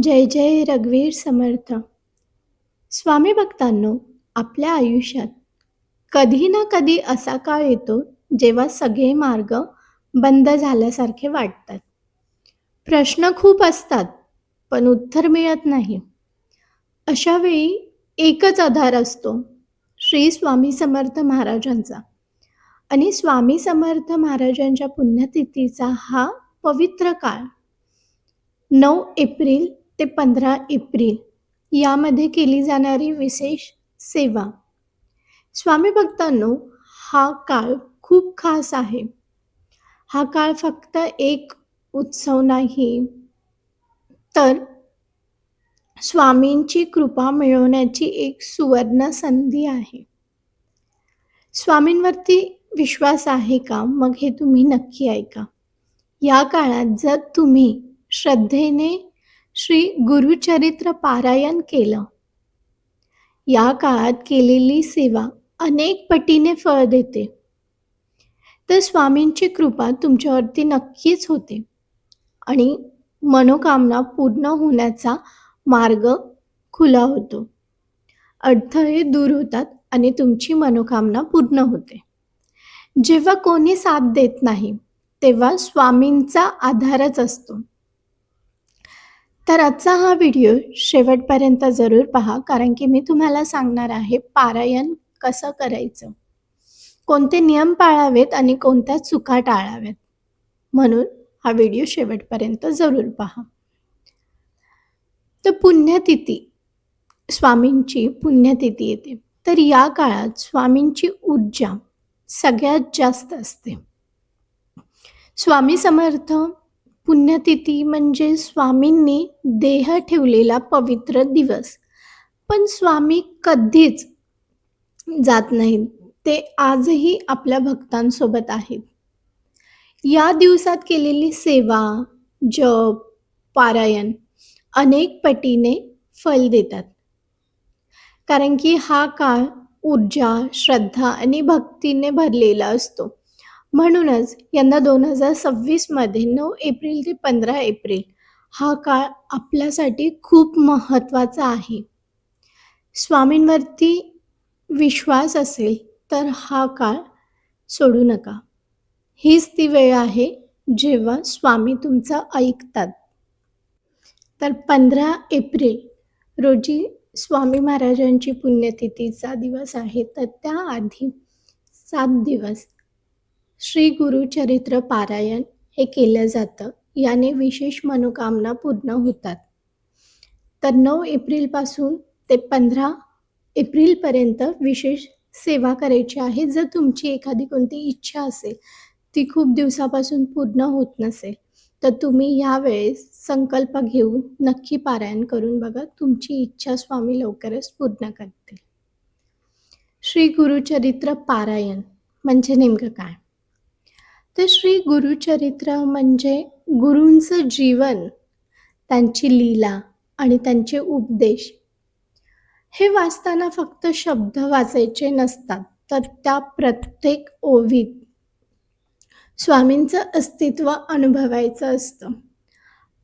जय जय रघुवीर समर्थ. स्वामी भक्तांनो, आपल्या आयुष्यात कधी ना कधी असा काळ येतो जेव्हा सगळे मार्ग बंद झाल्यासारखे वाटतात. प्रश्न खूप असतात, पण उत्तर मिळत नाही. अशा वेळी एकच आधार असतो, श्री स्वामी समर्थ महाराजांचा. आणि स्वामी समर्थ महाराजांच्या पुण्यतिथीचा हा पवित्र काळ 9 एप्रिल ते 15 एप्रिल यामध्ये केली जाणारी विशेष सेवा. स्वामी भक्तांनो, हा काळ खूप खास आहे. हा काळ फक्त एक उत्सव नाही, तर स्वामींची कृपा मिळवण्याची एक सुवर्ण संधी आहे. स्वामींवरती विश्वास आहे का? मग हे तुम्ही नक्की ऐका. या काळात जर तुम्ही श्रद्धेने श्री गुरुचरित्र पारायण केलं, या काळात केलेली सेवा अनेक पटीने फळ देते. तर स्वामींची कृपा तुमच्यावरती नक्कीच होते आणि मनोकामना पूर्ण होण्याचा मार्ग खुला होतो. अडथळे दूर होतात आणि तुमची मनोकामना पूर्ण होते. जेव्हा कोणी साथ देत नाही, तेव्हा स्वामींचा आधारच असतो. तर आजचा हा व्हिडिओ शेवटपर्यंत जरूर पहा, कारण की मी तुम्हाला सांगणार आहे पारायण कसं करायचं, कोणते नियम पाळावेत आणि कोणत्या चुका टाळाव्यात. म्हणून हा व्हिडिओ शेवटपर्यंत जरूर पहा. तर पुण्यतिथी, स्वामींची पुण्यतिथी येते. तर या काळात स्वामींची ऊर्जा सगळ्यात जास्त असते. स्वामी समर्थ पुण्यतिथी म्हणजे स्वामींनी देह ठेवलेला पवित्र दिवस. पण स्वामी कधीच जात नाहीत, ते आजही आपल्या भक्तांसोबत आहेत. या दिवसात केलेली सेवा, जप, पारायण अनेक पटीने फल देतात. कारण की हा काळ ऊर्जा, श्रद्धा आणि भक्तीने भरलेला असतो. म्हणूनच यंदा 2026मध्ये 9 एप्रिल ते 15 एप्रिल हा काळ आपल्यासाठी खूप महत्त्वाचा आहे. स्वामींवरती विश्वास असेल तर हा काळ सोडू नका. हीच ती वेळ आहे जेव्हा स्वामी तुमचं ऐकतात. तर 15 एप्रिल रोजी स्वामी महाराजांची पुण्यतिथीचा दिवस आहे. तर त्याआधी 7 दिवस श्री गुरुचरित्र पारायण हे केलं जातं. याने विशेष मनोकामना पूर्ण होतात. तर 9 एप्रिलपासून ते 15 एप्रिलपर्यंत विशेष सेवा करायची आहे. जर तुमची एखादी कोणती इच्छा असेल, ती खूप दिवसापासून पूर्ण होत नसेल, तर तुम्ही यावेळेस संकल्प घेऊन नक्की पारायण करून बघा. तुमची इच्छा स्वामी लवकरच पूर्ण करतील. श्री गुरुचरित्र पारायण म्हणजे नेमकं काय? तर श्री गुरुचरित्र म्हणजे गुरूंचं जीवन, त्यांची लीला आणि त्यांचे उपदेश. हे वाचताना फक्त शब्द वाचायचे नसतात, तर त्या प्रत्येक ओवीत स्वामींचं अस्तित्व अनुभवायचं असतं.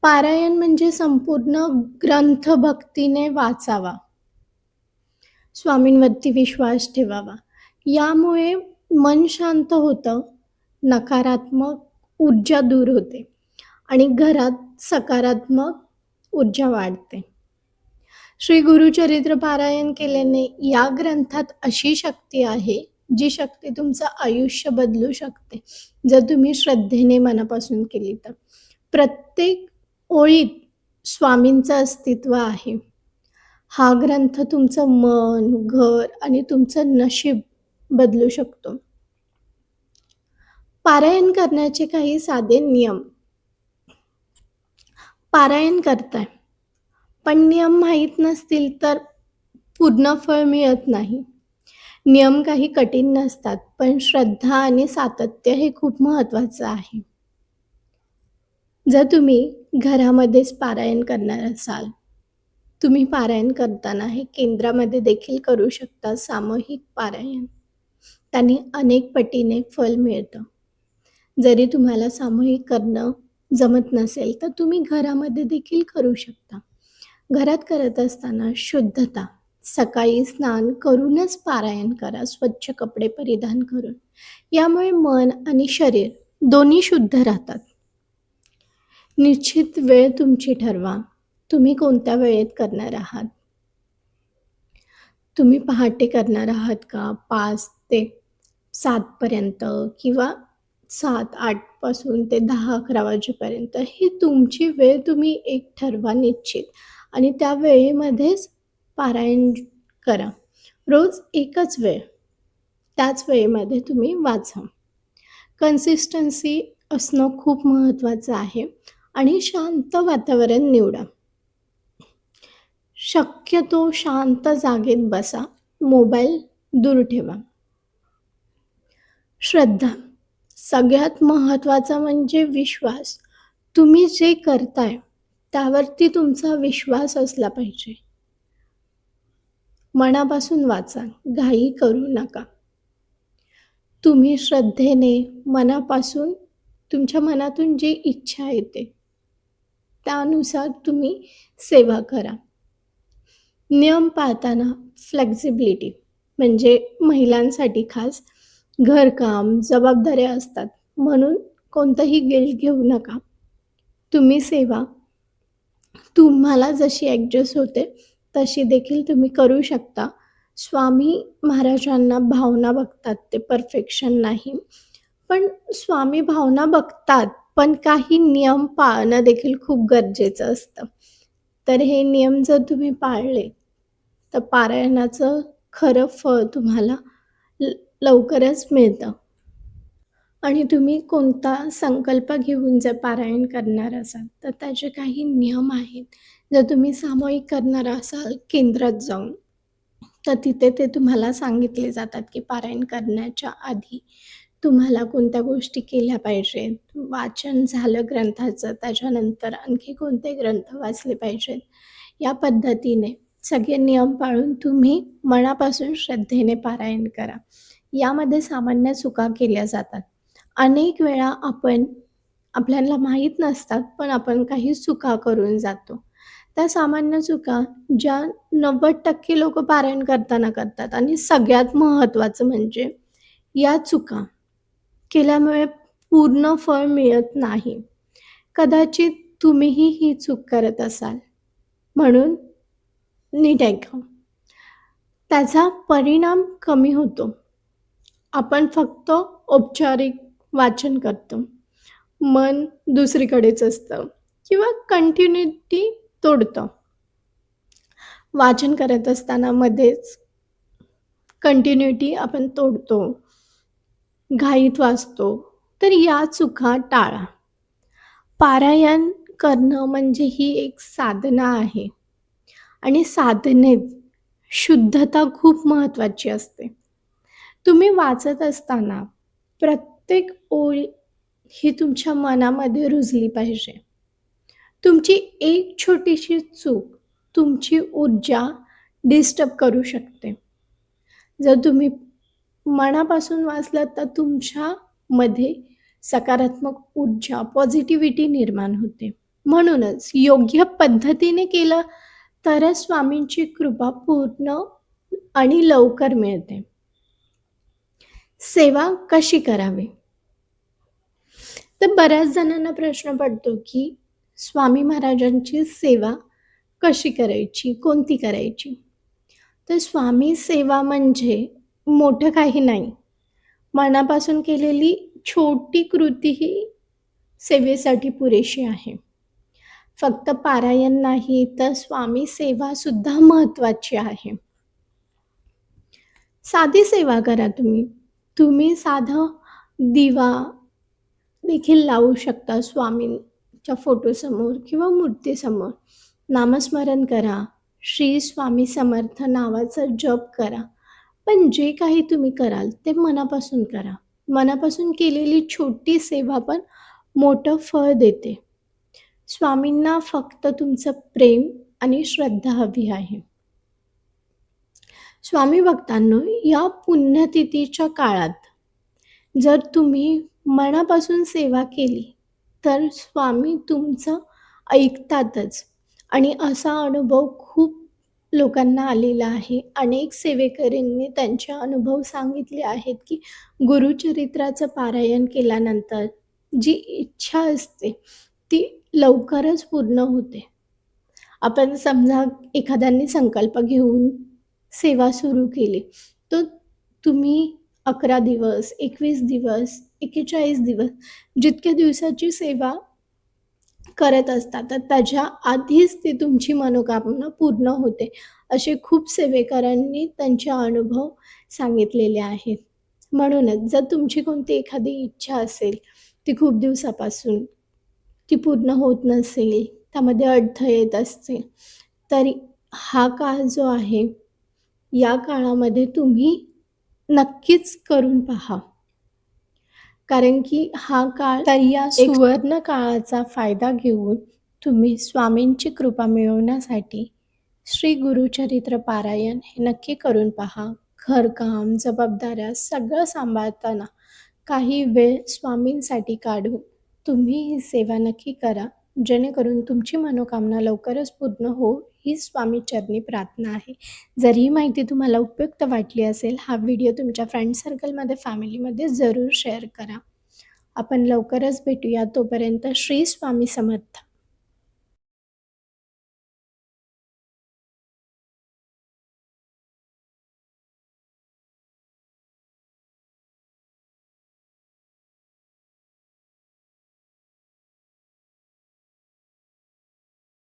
पारायण म्हणजे संपूर्ण ग्रंथ भक्तीने वाचावा, स्वामींवरती विश्वास ठेवावा. यामुळे मन शांत होतं, नकारात्मक ऊर्जा दूर होते आणि घरात सकारात्मक ऊर्जा वाढते. श्री गुरुचरित्र पारायण केल्याने या ग्रंथात अशी शक्ती आहे, जी शक्ती तुमचं आयुष्य बदलू शकते, जर तुम्ही श्रद्धेने मनापासून केली तर. प्रत्येक ओळीत स्वामींचं अस्तित्व आहे. हा ग्रंथ तुमचं मन, घर आणि तुमचं नशीब बदलू शकतो. पारायण करण्याचे काही साधे नियम. पारायण करताय पण नियम माहीत नसतील तर पूर्ण फळ मिळत नाही. नियम काही कठीण नसतात, पण श्रद्धा आणि सातत्य हे खूप महत्त्वाचं आहे. जर तुम्ही घरामध्येच पारायण करणार असाल, तुम्ही पारायण करताना हे केंद्रामध्ये देखील करू शकता. सामूहिक पारायण, त्याने अनेक पटीने फल मिळतं. जरी तुम्हाला सामूहिक करणं जमत नसेल तर तुम्ही घरामध्ये देखील करू शकता. घरात करत असताना शुद्धता. सकाळी स्नान करूनच पारायण करा, स्वच्छ कपडे परिधान करून. यामुळे मन आणि शरीर दोन्ही शुद्ध राहतात. निश्चित वेळ तुमची ठरवा. तुम्ही कोणत्या वेळेत करणार आहात? तुम्ही पहाटे करणार आहात का 5 ते 7 पर्यंत किंवा 7-8 पासून ते 10-11 वाजेपर्यंत ही तुमची वेळ तुम्ही एक ठरवा निश्चित आणि त्या वेळेमध्येच पारायण करा. रोज एकच वेळ, त्याच वेळेमध्ये तुम्ही वाचा. कन्सिस्टन्सी असणं खूप महत्त्वाचं आहे आणि शांत वातावरण निवडा. शक्यतो शांत जागेत बसा. मोबाईल दूर ठेवा. श्रद्धा. सगळ्यात महत्त्वाचा म्हणजे विश्वास. तुम्ही जे करताय त्यावरती तुमचा विश्वास असला पाहिजे. मनापासून वाचा, घाई करू नका. तुम्ही श्रद्धेने मनापासून तुमच्या मनातून जी इच्छा येते त्यानुसार तुम्ही सेवा करा. नियम पाळताना फ्लेक्सिबिलिटी म्हणजे महिलांसाठी खास घरकाम, जबाबदाऱ्या असतात म्हणून कोणतंही गिल्ट घेऊ नका. तुम्ही सेवा तुम्हाला जशी ॲडजस्ट होते तशी देखील तुम्ही करू शकता. स्वामी महाराजांना भावना बघतात, ते परफेक्शन नाही. पण स्वामी भावना बघतात, पण काही नियम पाळणं देखील खूप गरजेचं असतं. तर हे नियम जर तुम्ही पाळले, तर पारायणाचं खरं फळ तुम्हाला ल लवकरच मिळतं. आणि तुम्ही कोणता संकल्प घेऊन जर पारायण करणार असाल, तर त्याचे काही नियम आहेत. जर तुम्ही सामूहिक करणार असाल केंद्रात जाऊन, तर तिथे ते तुम्हाला सांगितले जातात, की पारायण करण्याच्या आधी तुम्हाला कोणत्या गोष्टी केल्या पाहिजेत. वाचन झालं ग्रंथाचं, त्याच्यानंतर आणखी कोणते ग्रंथ वाचले पाहिजेत. या पद्धतीने सगळे नियम पाळून तुम्ही मनापासून श्रद्धेने पारायण करा. यामध्ये सामान्य चुका केल्या जातात. अनेक वेळा आपल्याला माहीत नसतात, पण आपण काही चुका करून जातो. त्या सामान्य चुका ज्या 90% लोकं पारायण करताना करतात आणि सगळ्यात महत्त्वाचं म्हणजे या चुका केल्यामुळे पूर्ण फळ मिळत नाही. कदाचित तुम्हीही ही चूक करत असाल, म्हणून नीट ऐका. त्याचा परिणाम कमी होतो. आपण फक्त औपचारिक वाचन करतो. मन दुसरीकडेच असतं किंवा कंटिन्युटी तोडतं. वाचन करत असताना मध्येच कंटिन्युटी आपण तोडतो, घाईत वाचतो. तर या चुका टाळा. पारायण करणं म्हणजे ही एक साधना आहे आणि साधनेत शुद्धता खूप महत्त्वाची असते. तुम्ही वाचत असताना प्रत्येक ओळ ही तुमच्या मनामध्ये रुजली पाहिजे. तुमची एक छोटीशी चूक तुमची ऊर्जा डिस्टर्ब करू शकते. जर तुम्ही मनापासून वाचलात तर तुमच्यामध्ये सकारात्मक ऊर्जा, पॉझिटिव्हिटी निर्माण होते. म्हणूनच योग्य पद्धतीने केलं तरच स्वामींची कृपा पूर्ण आणि लवकर मिळते. सेवा कशी करावी? तर बऱ्याच जणांना प्रश्न पडतो, की स्वामी महाराजांची सेवा कशी करायची? कोणती करायची? तर स्वामी सेवा म्हणजे मोठं काही नाही. मनापासून केलेली छोटी कृती ही सेवेसाठी पुरेशी आहे. फक्त पारायण नाही, तर स्वामी सेवासुद्धा महत्त्वाची आहे. साधी सेवा करा तुम्ही. तुम्ही साधं दिवा देखील लावू शकता स्वामींच्या फोटोसमोर किंवा मूर्तीसमोर. नामस्मरण करा. श्री स्वामी समर्थ नावाचा जप करा. पण जे काही तुम्ही कराल ते मनापासून करा. मनापासून केलेली छोटी सेवा पण मोठं फळ देते. स्वामींना फक्त तुमचं प्रेम आणि श्रद्धा हवी आहे. स्वामी भक्तांनो, या पुण्यतिथीच्या काळात जर तुम्ही मनापासून सेवा केली, तर स्वामी तुमचं ऐकतातच आणि असा अनुभव खूप लोकांना आलेला आहे. अनेक सेवेकरींनी त्यांचे अनुभव सांगितले आहेत, की गुरुचरित्राचं पारायण केल्यानंतर जी इच्छा असते, ती लवकरच पूर्ण होते. आपण समजा एखाद्याने संकल्प घेऊन सेवा सुरू केली, तर तुम्ही 11 दिवस, 21 दिवस, 41 दिवस जितक्या दिवसाची सेवा करत असता, तर त्याच्या आधीच ती तुमची मनोकामना पूर्ण होते. असे खूप सेवेकरांनी त्यांचे अनुभव सांगितलेले आहेत. म्हणूनच जर तुमची कोणती एखादी इच्छा असेल, ती खूप दिवसापासून ती पूर्ण होत नसेल, त्यामध्ये अडथळे येत असतील, तरी हा काळ जो आहे, या काळामध्ये तुम्ही नक्कीच करून पहा. कारण की हा काळ तर या सुवर्ण काळाचा फायदा घेऊन तुम्ही स्वामींची कृपा मिळवण्यासाठी श्री गुरुचरित्र पारायण हे नक्की करून पहा. घरकाम, जबाबदाऱ्या सगळं सांभाळताना काही वेळ स्वामींसाठी काढून तुम्ही ही सेवा नक्की करा. जेणेकरून तुमची मनोकामना लवकरच पूर्ण हो, ही स्वामीचरणी प्रार्थना आहे. जर ही माहिती तुम्हाला उपयुक्त वाटली असेल, हा व्हिडिओ तुमच्या फ्रेंड सर्कलमध्ये, फॅमिलीमध्ये जरूर शेअर करा. आपण लवकरच भेटूया. तोपर्यंत श्री स्वामी समर्थ.